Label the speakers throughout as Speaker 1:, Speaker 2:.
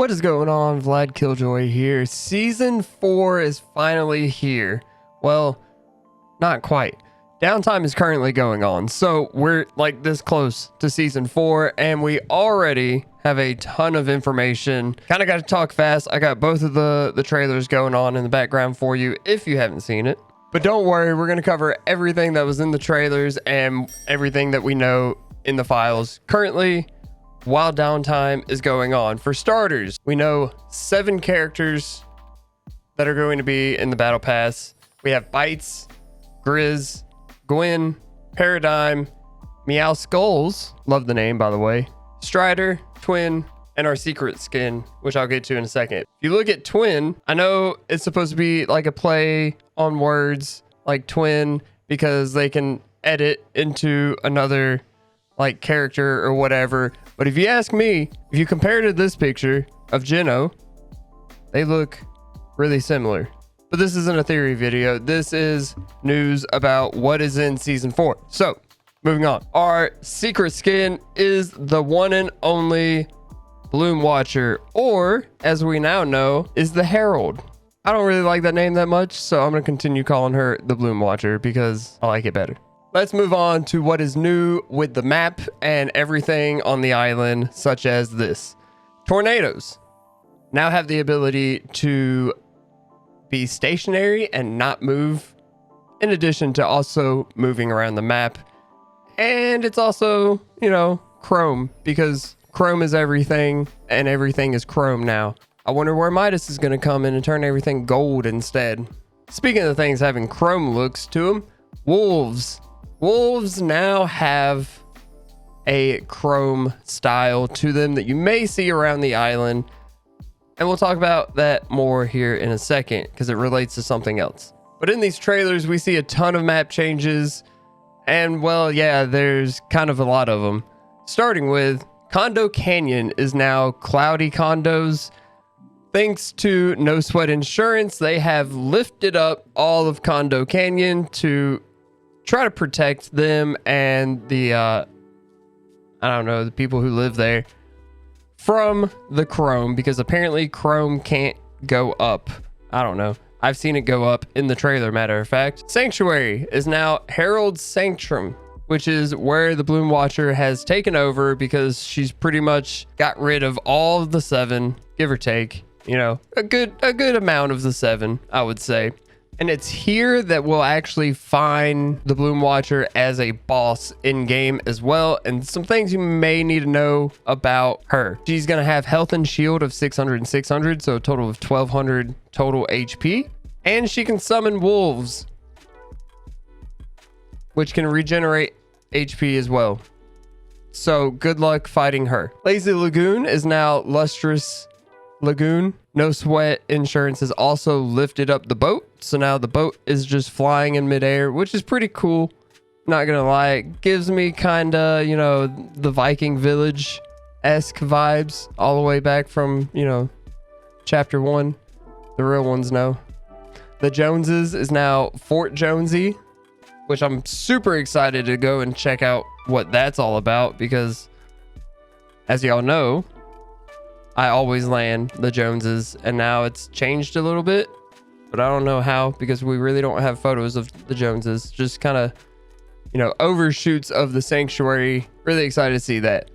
Speaker 1: What is going on? VladKilljoy here. Season 4 is finally here. Well, not quite. Downtime is currently going on, so we're like this close to season 4, and we already have a ton of information. Kind of got to talk fast. I got both of the trailers going on in the background for you if you haven't seen it. But don't worry, we're going to cover everything that was in the trailers and everything that we know in the files currently while downtime is going on. For starters, we know 7 characters that are going to be in the battle pass. We have Bites, Grizz, Gwen, Paradigm, Meow Skulls, love the name by the way, Strider, Twin, and our secret skin, which I'll get to in a second. If you look at Twin, I know it's supposed to be like a play on words like twin because they can edit into another like character or whatever. But if you ask me, if you compare to this picture of Geno, they look really similar. But this isn't a theory video. This is news about what is in season 4. So moving on, our secret skin is the one and only Bloom Watcher, or as we now know, is the Herald. I don't really like that name that much, so I'm going to continue calling her the Bloom Watcher because I like it better. Let's move on to what is new with the map and everything on the island, such as this. Tornadoes now have the ability to be stationary and not move, in addition to also moving around the map. And it's also, you know, chrome, because chrome is everything and everything is chrome now. I wonder where Midas is going to come in and turn everything gold instead. Speaking of things having chrome looks to them, wolves. Wolves now have a chrome style to them that you may see around the island. And we'll talk about that more here in a second because it relates to something else. But in these trailers, we see a ton of map changes. And well, yeah, there's kind of a lot of them. Starting with Condo Canyon is now Cloudy Condos. Thanks to No Sweat Insurance, they have lifted up all of Condo Canyon to try to protect them and the I don't know, the people who live there from the chrome, because apparently chrome can't go up. I don't know, I've seen it go up in the trailer, matter of fact. Sanctuary is now Herald Sanctum, which is where the Bloom Watcher has taken over because she's pretty much got rid of all of the 7, give or take, you know, a good amount of the 7, I would say. And it's here that we'll actually find the Bloom Watcher as a boss in game as well. And some things you may need to know about her. She's going to have health and shield of 600 and 600. So a total of 1200 total HP. And she can summon wolves, which can regenerate HP as well. So good luck fighting her. Lazy Lagoon is now Lustrous Lagoon. No Sweat Insurance has also lifted up the boat, so now the boat is just flying in midair, which is pretty cool. Not gonna lie, it gives me kinda, you know, the Viking Village-esque vibes all the way back from, you know, chapter 1. The real ones know. The Joneses is now Fort Jonesy, which I'm super excited to go and check out what that's all about, because as y'all know, I always land the Joneses, and now it's changed a little bit, but I don't know how, because we really don't have photos of the Joneses. Just kind of, you know, overshoots of the sanctuary. Really excited to see that.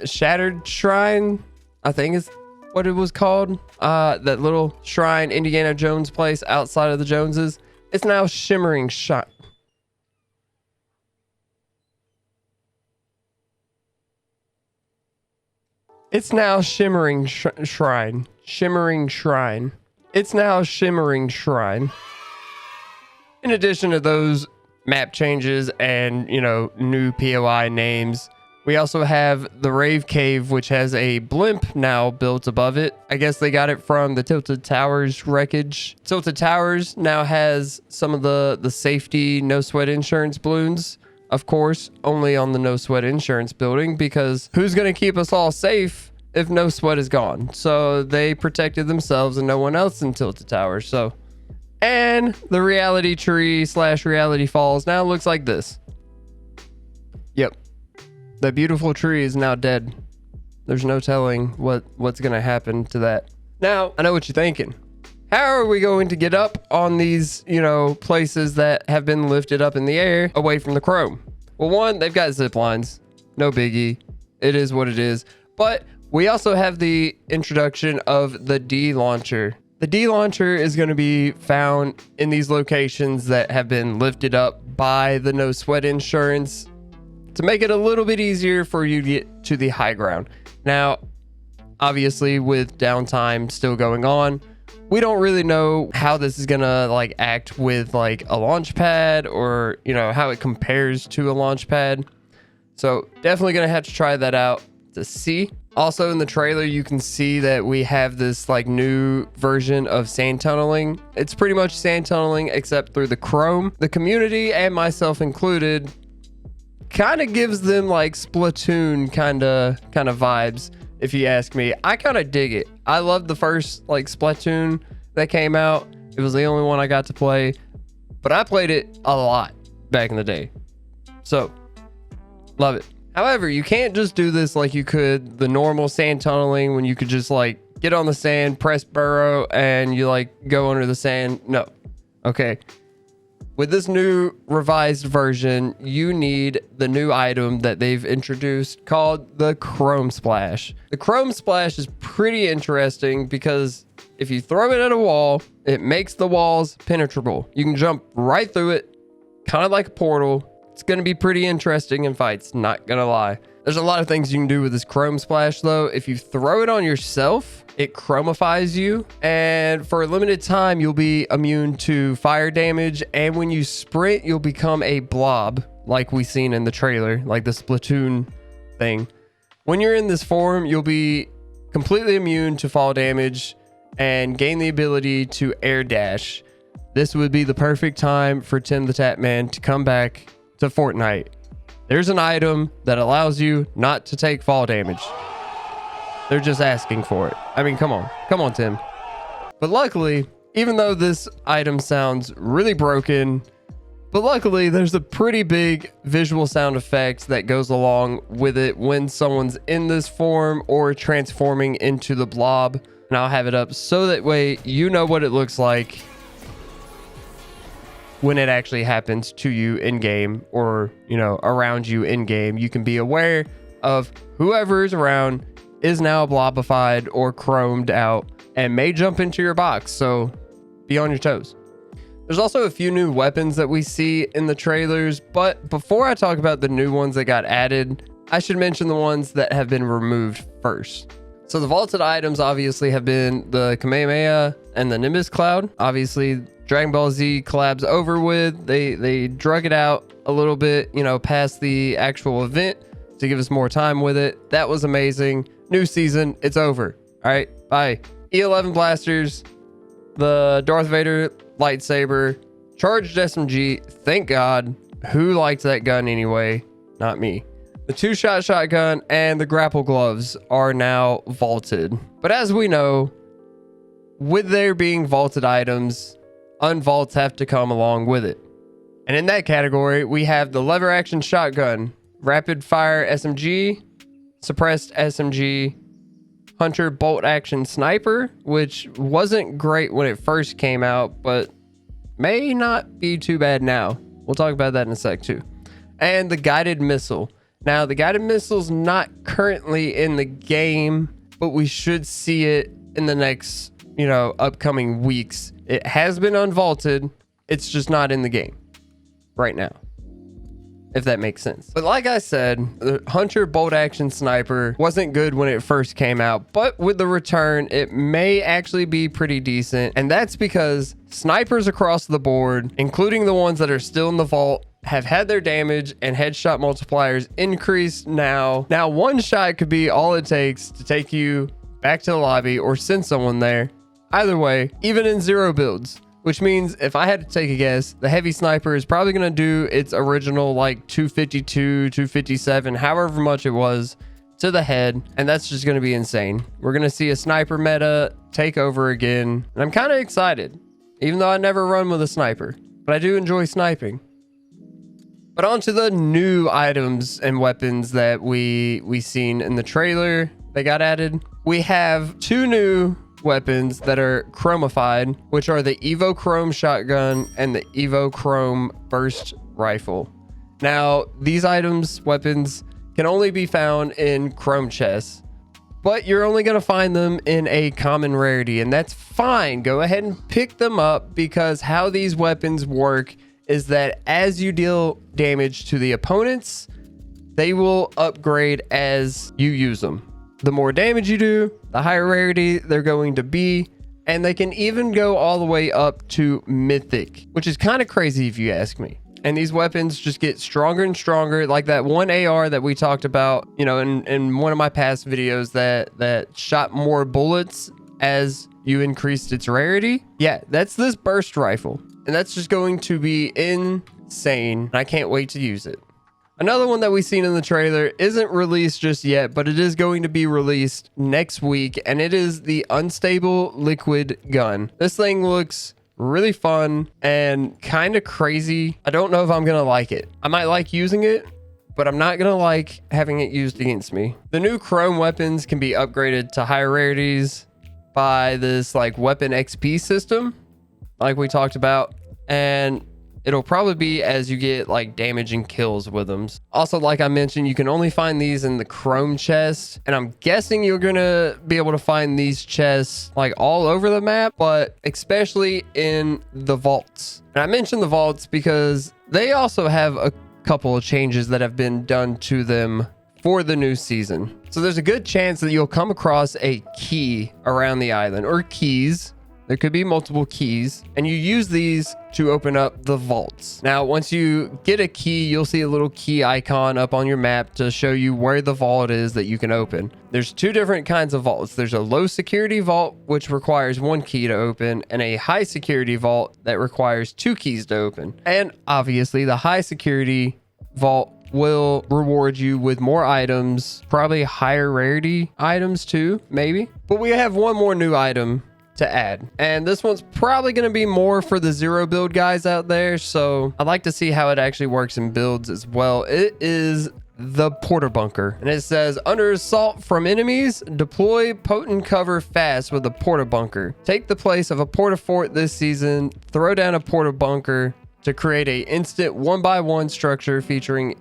Speaker 1: Shattered Shrine, I think is what it was called. That little shrine Indiana Jones place outside of the Joneses. It's now Shimmering Shine. It's now Shimmering Shrine. Shimmering Shrine. It's now Shimmering Shrine. In addition to those map changes and, you know, new POI names, we also have the Rave Cave, which has a blimp now built above it. I guess they got it from the Tilted Towers wreckage. Tilted Towers now has some of the safety No Sweat Insurance balloons. Of course, only on the No Sweat Insurance building, because who's going to keep us all safe if No Sweat is gone? So they protected themselves and no one else in Tilted Towers. So, and the reality tree / reality falls now looks like this. Yep. The beautiful tree is now dead. There's no telling what's going to happen to that. Now, I know what you're thinking. How are we going to get up on these, places that have been lifted up in the air away from the chrome? Well, one, they've got zip lines. No biggie. It is what it is. But we also have the introduction of the D launcher. The D launcher is going to be found in these locations that have been lifted up by the no sweat insurance to make it a little bit easier for you to get to the high ground. Now, obviously, with downtime still going on, we don't really know how this is gonna act with a launch pad, or how it compares to a launch pad. So definitely gonna have to try that out to see. Also in the trailer, you can see that we have this new version of sand tunneling. It's pretty much sand tunneling except through the chrome. The community, and myself included, kind of gives them Splatoon kind of vibes. If you ask me, I kind of dig it. I love the first Splatoon that came out. It was the only one I got to play, but I played it a lot back in the day. So, love it. However, you can't just do this like you could the normal sand tunneling, when you could just get on the sand, press burrow, and you go under the sand. No. Okay. With this new revised version, you need the new item that they've introduced called the Chrome Splash. The Chrome Splash is pretty interesting because if you throw it at a wall, it makes the walls penetrable. You can jump right through it, kind of like a portal. It's going to be pretty interesting in fights, not going to lie. There's a lot of things you can do with this Chrome Splash though. If you throw it on yourself, it chromifies you, and for a limited time, you'll be immune to fire damage. And when you sprint, you'll become a blob, like we seen in the trailer, like the Splatoon thing. When you're in this form, you'll be completely immune to fall damage and gain the ability to air dash. This would be the perfect time for Tim the Tatman to come back to Fortnite. There's an item that allows you not to take fall damage. They're just asking for it. I mean, come on, Tim. But luckily, even though this item sounds really broken, but luckily there's a pretty big visual sound effect that goes along with it when someone's in this form or transforming into the blob. And I'll have it up so that way you know what it looks like when it actually happens to you in game, or around you in game. You can be aware of whoever is around is now blobified or chromed out and may jump into your box, so be on your toes. There's also a few new weapons that we see in the trailers, but before I talk about the new ones that got added, I should mention the ones that have been removed first. So the vaulted items obviously have been the Kamehameha and the Nimbus Cloud. Obviously, Dragon Ball Z collabs over with. They drug it out a little bit, past the actual event to give us more time with it. That was amazing. New season, it's over. All right, bye. E11 blasters, the Darth Vader lightsaber, charged SMG. Thank God. Who liked that gun anyway? Not me. The two-shot shotgun and the grapple gloves are now vaulted. But as we know, with there being vaulted items, unvaults have to come along with it. And in that category, we have the lever action shotgun, rapid fire SMG, suppressed SMG, hunter bolt action sniper, which wasn't great when it first came out, but may not be too bad now. We'll talk about that in a sec too. And the guided missile. Now, the guided missile's not currently in the game, but we should see it in the next, upcoming weeks. It has been unvaulted. It's just not in the game right now, if that makes sense. But like I said, the hunter bolt action sniper wasn't good when it first came out, but with the return, it may actually be pretty decent. And that's because snipers across the board, including the ones that are still in the vault, have had their damage and headshot multipliers increased now. Now, one shot could be all it takes to take you back to the lobby or send someone there. Either way, even in zero builds, which means if I had to take a guess, the heavy sniper is probably going to do its original 252, 257, however much it was to the head. And that's just going to be insane. We're going to see a sniper meta take over again. And I'm kind of excited, even though I never run with a sniper, but I do enjoy sniping. But on to the new items and weapons that we seen in the trailer. that got added. We have 2 new weapons that are chromified, which are the Evo Chrome shotgun and the Evo Chrome burst rifle. Now, these weapons can only be found in chrome chests, but you're only going to find them in a common rarity, and that's fine. Go ahead and pick them up, because how these weapons work is that as you deal damage to the opponents, they will upgrade as you use them. The more damage you do, the higher rarity they're going to be, and they can even go all the way up to mythic, which is kind of crazy if you ask me. And these weapons just get stronger and stronger, like that one AR that we talked about, you know, in one of my past videos that shot more bullets as you increased its rarity. Yeah, that's this burst rifle, and that's just going to be insane. I can't wait to use it. Another one that we've seen in the trailer isn't released just yet, but it is going to be released next week, and it is the unstable liquid gun. This thing looks really fun and kind of crazy. I don't know if I'm gonna like it. I might like using it, but I'm not gonna like having it used against me. The new chrome weapons can be upgraded to higher rarities by this like weapon XP system, like we talked about, and it'll probably be as you get like damage and kills with them. Also, like I mentioned, you can only find these in the chrome chest, and I'm guessing you're gonna be able to find these chests like all over the map, but especially in the vaults. And I mentioned the vaults because they also have a couple of changes that have been done to them for the new season. So there's a good chance that you'll come across a key around the island, or keys. There could be multiple keys, and you use these to open up the vaults. Now, once you get a key, you'll see a little key icon up on your map to show you where the vault is that you can open. There's 2 different kinds of vaults. There's a low security vault, which requires 1 key to open, and a high security vault that requires 2 keys to open. And obviously, the high security vault will reward you with more items, probably higher rarity items too, maybe. But we have one more new item to add, and this one's probably going to be more for the 0 build guys out there, so I'd like to see how it actually works in builds as well. It is the porta bunker, and it says, under assault from enemies, deploy potent cover fast with a porta bunker. Take the place of a porta fort this season. Throw down a porta bunker to create a instant 1x1 structure featuring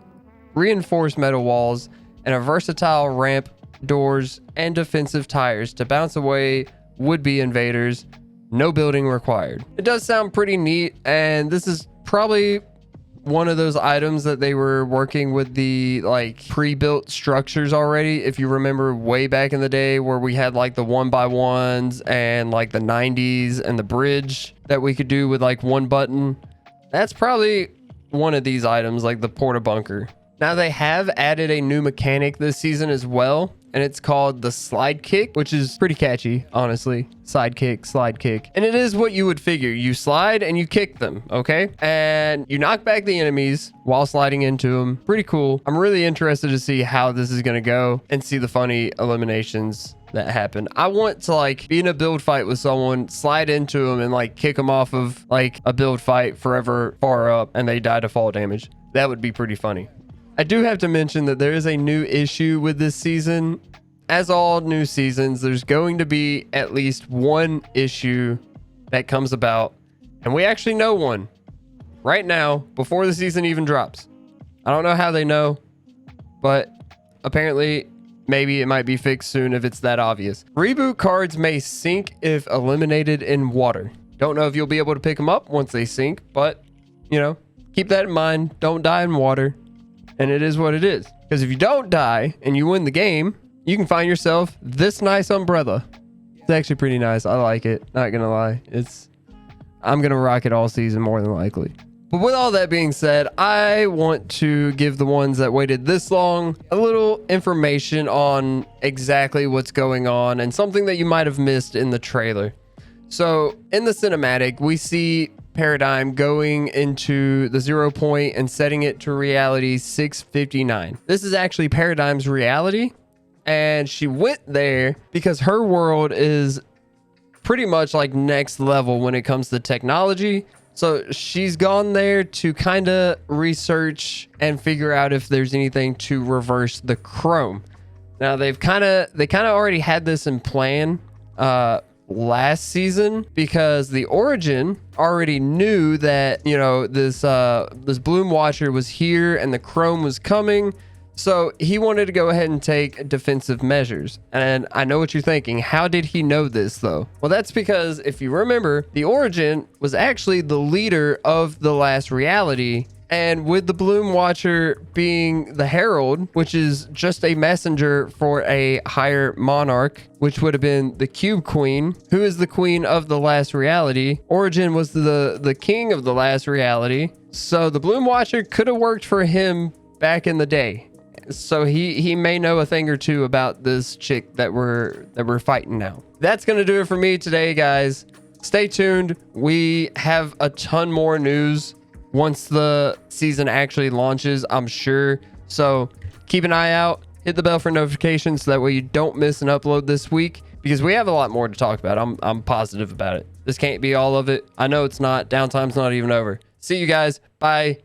Speaker 1: reinforced metal walls and a versatile ramp, doors, and defensive tires to bounce away would-be invaders. No building required. It does sound pretty neat, and this is probably one of those items that they were working with the like pre-built structures already. If you remember way back in the day where we had like the 1x1s and like the 90s and the bridge that we could do with like 1 button, that's probably one of these items, like the porta bunker. Now, they have added a new mechanic this season as well, and it's called the slide kick, which is pretty catchy, honestly. Slide kick. And it is what you would figure. You slide and you kick them, okay? And you knock back the enemies while sliding into them. Pretty cool. I'm really interested to see how this is going to go and see the funny eliminations that happen. I want to like be in a build fight with someone, slide into them, and like kick them off of like a build fight forever far up, and they die to fall damage. That would be pretty funny. I do have to mention that there is a new issue with this season. As all new seasons, there's going to be at least one issue that comes about, and we actually know one right now before the season even drops. I don't know how they know, but apparently maybe it might be fixed soon if it's that obvious. Reboot cards may sink if eliminated in water. Don't know if you'll be able to pick them up once they sink, but you know, keep that in mind. Don't die in water. And it is what it is. Because if you don't die and you win the game, you can find yourself this nice umbrella. It's actually pretty nice. I like it. Not gonna lie. I'm gonna rock it all season more than likely. But with all that being said, I want to give the ones that waited this long a little information on exactly what's going on and something that you might have missed in the trailer. So in the cinematic, we see Paradigm going into the 0 point and setting it to reality 659. This is actually Paradigm's reality, and she went there because her world is pretty much like next level when it comes to technology. So she's gone there to kind of research and figure out if there's anything to reverse the chrome. Now they kind of already had this in plan last season, because the Origin already knew that, you know, this Bloom Watcher was here and the Chrome was coming. So he wanted to go ahead and take defensive measures. And I know what you're thinking. How did he know this though? Well, that's because if you remember, the Origin was actually the leader of the last reality. And with the Bloom Watcher being the Herald, which is just a messenger for a higher monarch, which would have been the Cube Queen, who is the queen of the last reality. Origin was the king of the last reality. So the Bloom Watcher could have worked for him back in the day. So he may know a thing or two about this chick that we're fighting now. That's gonna do it for me today, guys. Stay tuned. We have a ton more news once the season actually launches, I'm sure. So keep an eye out. Hit the bell for notifications so that way you don't miss an upload this week, because we have a lot more to talk about. I'm positive about it. This can't be all of it. I know it's not. Downtime's not even over. See you guys. Bye.